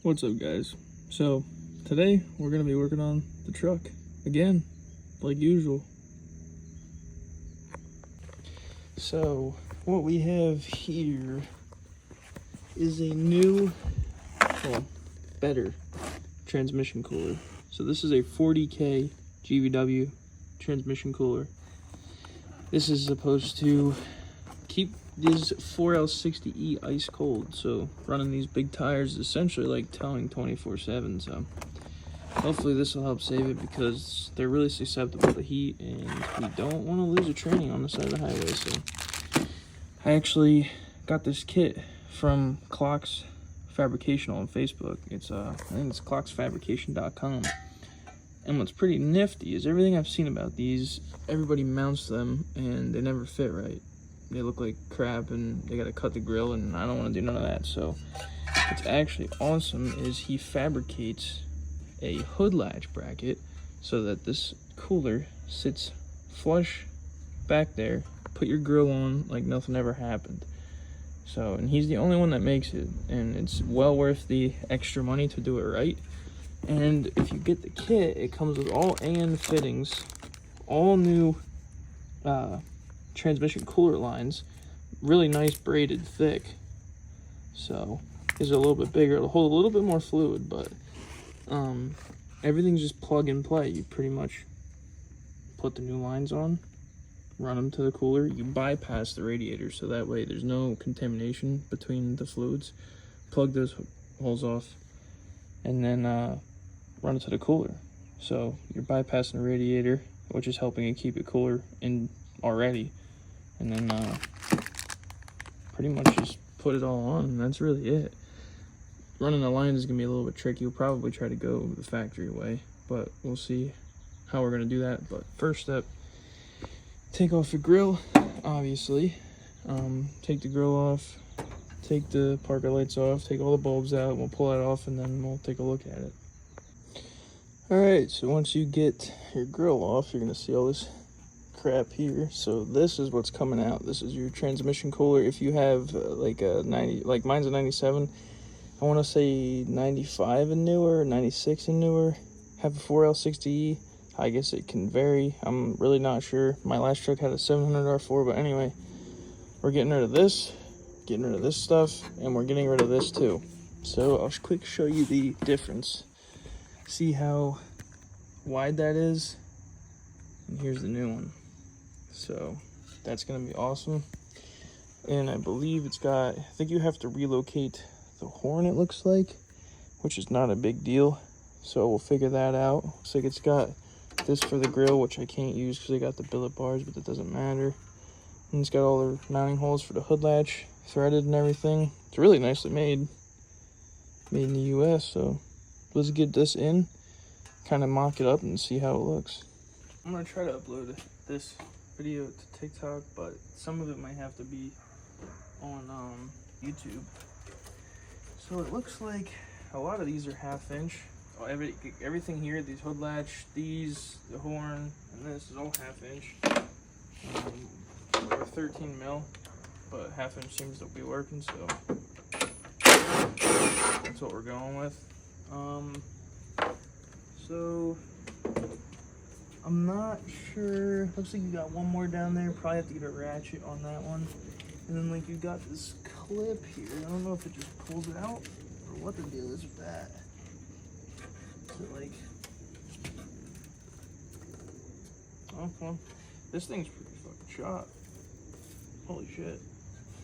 What's up, guys? So today we're gonna be working on the truck again, like usual. So what we have here is a new, well, better transmission cooler. So this is a 40K GVW transmission cooler. This is supposed to keep these 4L60E ice cold, so running these big tires is essentially like towing 24/7. So hopefully this will help save it, because they're really susceptible to heat and we don't want to lose a tranny on the side of the highway. So I actually got this kit from Clocks Fabrication on Facebook. It's I think it's clocksfabrication.com. And what's pretty nifty is everything I've seen about these, everybody mounts them and they never fit right. They look like crap and they gotta cut the grill, and I don't want to do none of that. So what's actually awesome is he fabricates a hood latch bracket so that this cooler sits flush back there. Put your grill on like nothing ever happened. So, and he's the only one that makes it, and it's well worth the extra money to do it right. And if you get the kit, it comes with all AN fittings, all new transmission cooler lines, really nice braided thick. So these are a little bit bigger, it'll hold a little bit more fluid, but everything's just plug and play. You pretty much put the new lines on, run them to the cooler, you bypass the radiator so that way there's no contamination between the fluids. Plug those holes off and then run it to the cooler. So you're bypassing the radiator, which is helping it keep it cooler in already. And then pretty much just put it all on, and that's really it. Running the line is gonna be a little bit tricky. We'll probably try to go the factory way, but we'll see how we're gonna do that. But first step, take off your grill, obviously. Take the grill off, take the parker lights off, take all the bulbs out. We'll pull that off and then we'll take a look at it. All right, so once you get your grill off, you're gonna see all this crap here. So this is what's coming out. This is your transmission cooler. If you have like a 90, like mine's a 97, I want to say 95 and newer, 96 and newer, have a 4L60E. I guess it can vary. I'm really not sure. My last truck had a 700 R4, but anyway, we're getting rid of this, getting rid of this stuff, and we're getting rid of this too. So I'll quick show you the difference. See how wide that is? And here's the new one. So that's gonna be awesome. And I believe it's got, I think you have to relocate the horn, it looks like, which is not a big deal. So we'll figure that out. Looks like it's got this for the grill, which I can't use because I got the billet bars, but that doesn't matter. And it's got all the mounting holes for the hood latch, threaded and everything. It's really nicely made. Made in the US, so let's get this in, kind of mock it up and see how it looks. I'm gonna try to upload this video to TikTok, but some of it might have to be on YouTube. So it looks like a lot of these are 1/2 inch. Everything here, these hood latch, these, the horn, and this is all 1/2 inch. We're 13 mil, but 1/2 inch seems to be working, so that's what we're going with. So I'm not sure. Looks like you got one more down there. Probably have to get a ratchet on that one. And then like you got this clip here. I don't know if it just pulls it out or what the deal is with that. So like, oh well, this thing's pretty fucking shot. Holy shit.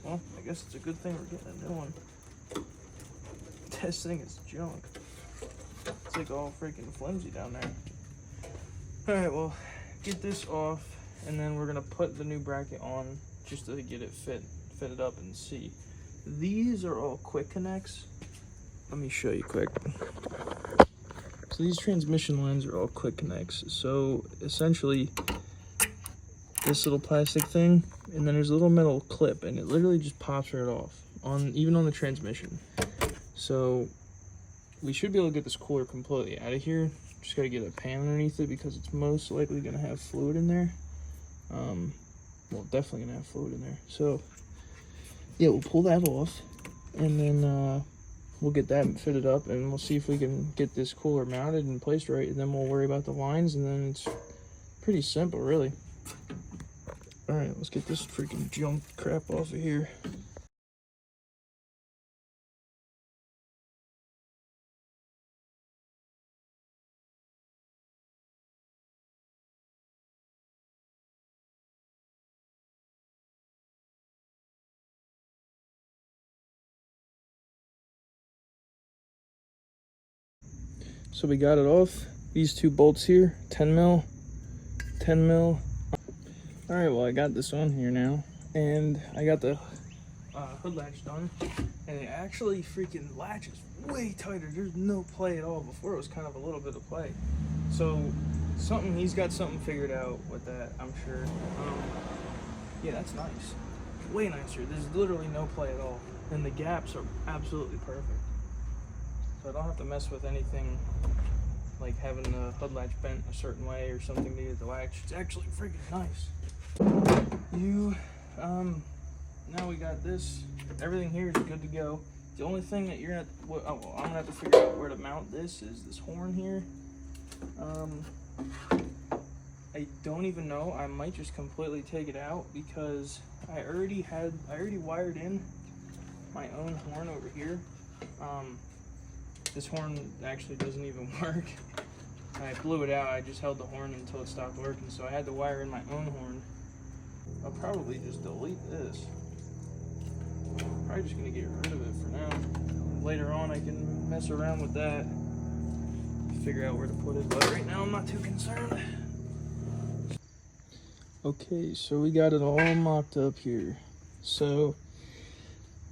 Well, I guess it's a good thing we're getting a new one. This thing is junk. It's like all freaking flimsy down there. Alright, well, get this off, and then we're gonna put the new bracket on just to get it fitted up and see. These are all quick connects. Let me show you quick. So these transmission lines are all quick connects. So essentially, this little plastic thing, and then there's a little metal clip, and it literally just pops right off, even on the transmission. So we should be able to get this cooler completely out of here. Just got to get a pan underneath it because it's most likely going to have fluid in there. Well, definitely going to have fluid in there. So yeah, we'll pull that off, and then we'll get that fitted up, and we'll see if we can get this cooler mounted and placed right, and then we'll worry about the lines, and then it's pretty simple, really. All right, let's get this freaking junk crap off of here. So we got it off. These two bolts here, 10 mil, 10 mil. All right, well, I got this on here now, and I got the hood latch done, and it actually freaking latches way tighter. There's no play at all. Before it was kind of a little bit of play. So he's got something figured out with that, I'm sure. Yeah, that's nice. Way nicer. There's literally no play at all, and the gaps are absolutely perfect. So I don't have to mess with anything like having the hood latch bent a certain way or something to get the latch. It's actually freaking nice. Now we got this. Everything here is good to go. The only thing that I'm gonna have to figure out where to mount this is this horn here. I don't even know. I might just completely take it out because I already wired in my own horn over here. This horn actually doesn't even work. I blew it out. I just held the horn until it stopped working, so I had to wire in my own horn. I'll probably just delete this. Probably just gonna get rid of it for now. Later on I can mess around with that, figure out where to put it, but right now I'm not too concerned. Okay, so we got it all mocked up here. So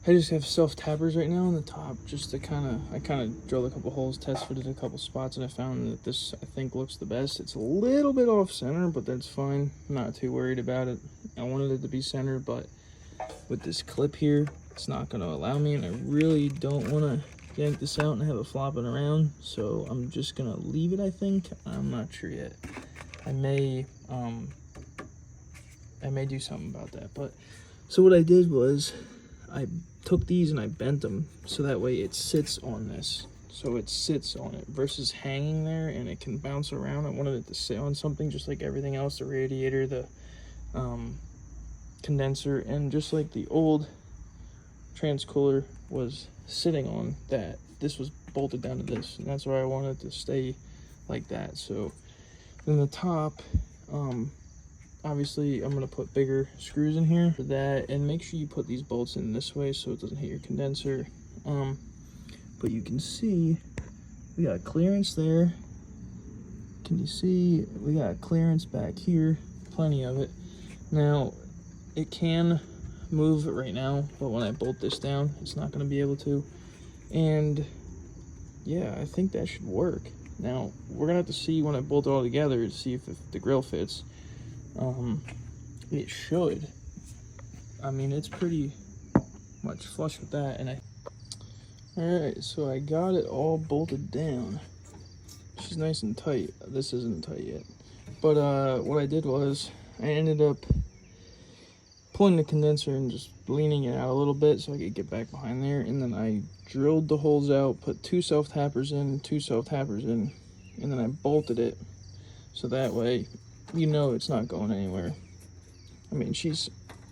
I just have self tappers right now on the top, just to I kind of drilled a couple holes, test fitted a couple spots, and I found that this, I think, looks the best. It's a little bit off center, but that's fine. I'm not too worried about it. I wanted it to be centered, but with this clip here, it's not going to allow me, and I really don't want to yank this out and have it flopping around, so I'm just going to leave it, I think. I'm not sure yet. I may do something about that, but so what I did was I took these and I bent them so that way it sits on this, so it sits on it versus hanging there and it can bounce around. I wanted it to sit on something just like everything else, the radiator, the condenser, and just like the old transcooler was sitting on that, this was bolted down to this, and that's why I wanted to stay like that. So in the top, obviously I'm going to put bigger screws in here for that, and make sure you put these bolts in this way so it doesn't hit your condenser. But you can see we got clearance there. Can you see we got clearance back here? Plenty of it. Now it can move right now, but when I bolt this down, it's not going to be able to. And yeah, I think that should work. Now we're gonna have to see when I bolt it all together to see if the grill fits. It should. I mean, it's pretty much flush with that. And alright, so I got it all bolted down. She's nice and tight. This isn't tight yet, but what I did was I ended up pulling the condenser and just leaning it out a little bit so I could get back behind there, and then I drilled the holes out, put 2 self tappers in, 2 self tappers in, and then I bolted it so that way you know it's not going anywhere. I mean, she's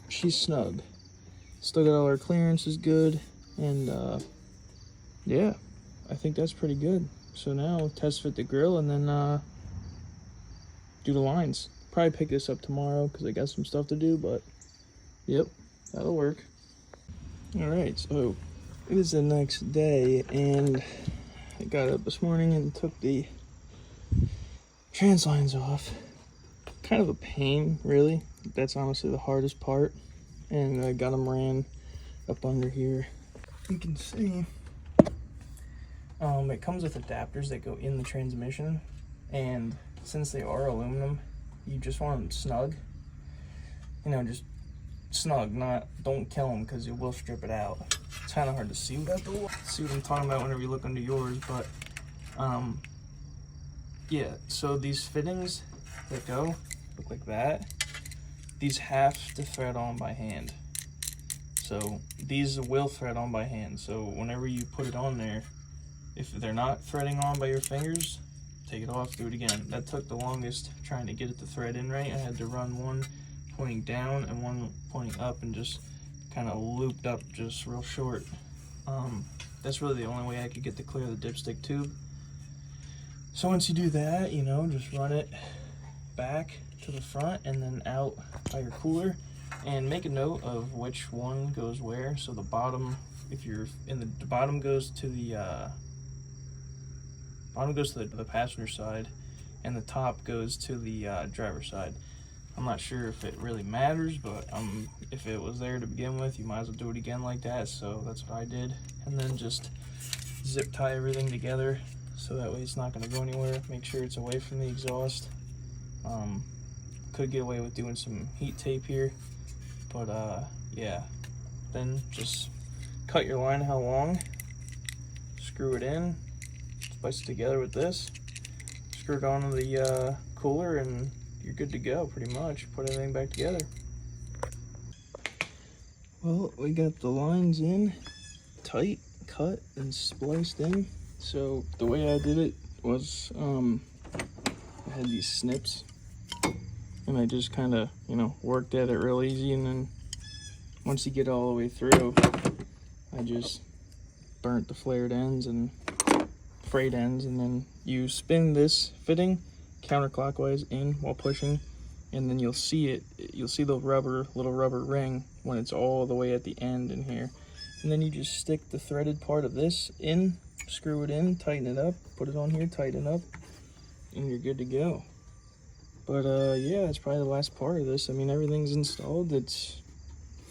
snug. Still got all her clearance is good, and yeah, I think that's pretty good. So now test fit the grill and then do the lines. Probably pick this up tomorrow because I got some stuff to do, but yep, that'll work. All right, so it is the next day, and I got up this morning and took the trans lines off. Kind of a pain, really. That's honestly the hardest part. And I got them ran up under here. You can see it comes with adapters that go in the transmission, and since they are aluminum, you just want them snug. You know, just snug, don't kill them, because it will strip it out. It's kind of hard to see without the wall. See what I'm talking about whenever you look under yours, but yeah, so these fittings that go look like that. These have to thread on by hand. So these will thread on by hand. So whenever you put it on there, if they're not threading on by your fingers, take it off, do it again. That took the longest trying to get it to thread in right. I had to run one pointing down and one pointing up and just kind of looped up just real short. That's really the only way I could get to clear the dipstick tube. So once you do that, you know, just run it back to the front and then out by your cooler, and make a note of which one goes where. So the bottom, if you're in the bottom goes to the passenger side, and the top goes to the driver's side. I'm not sure if it really matters, but if it was there to begin with, you might as well do it again like that. So that's what I did, and then just zip tie everything together so that way it's not going to go anywhere. Make sure it's away from the exhaust. Could get away with doing some heat tape here, but yeah. Then just cut your line how long, screw it in, splice it together with this, screw it onto the cooler, and you're good to go pretty much. Put everything back together. Well, we got the lines in, tight, cut, and spliced in. So the way I did it was I had these snips, and I just kind of, you know, worked at it real easy, and then once you get all the way through, I just burnt the flared ends and frayed ends, and then you spin this fitting counterclockwise in while pushing, and then you'll see the little rubber ring when it's all the way at the end in here, and then you just stick the threaded part of this in, screw it in, tighten it up, put it on here, tighten it up, and you're good to go. But yeah, that's probably the last part of this. I mean, everything's installed, it's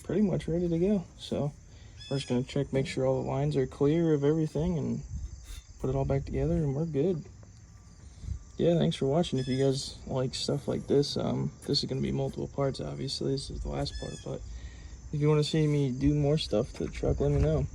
pretty much ready to go. So we're just gonna check, make sure all the lines are clear of everything, and put it all back together, and we're good. Yeah, thanks for watching. If you guys like stuff like this, this is going to be multiple parts, obviously. This is the last part, but if you want to see me do more stuff to the truck, let me know.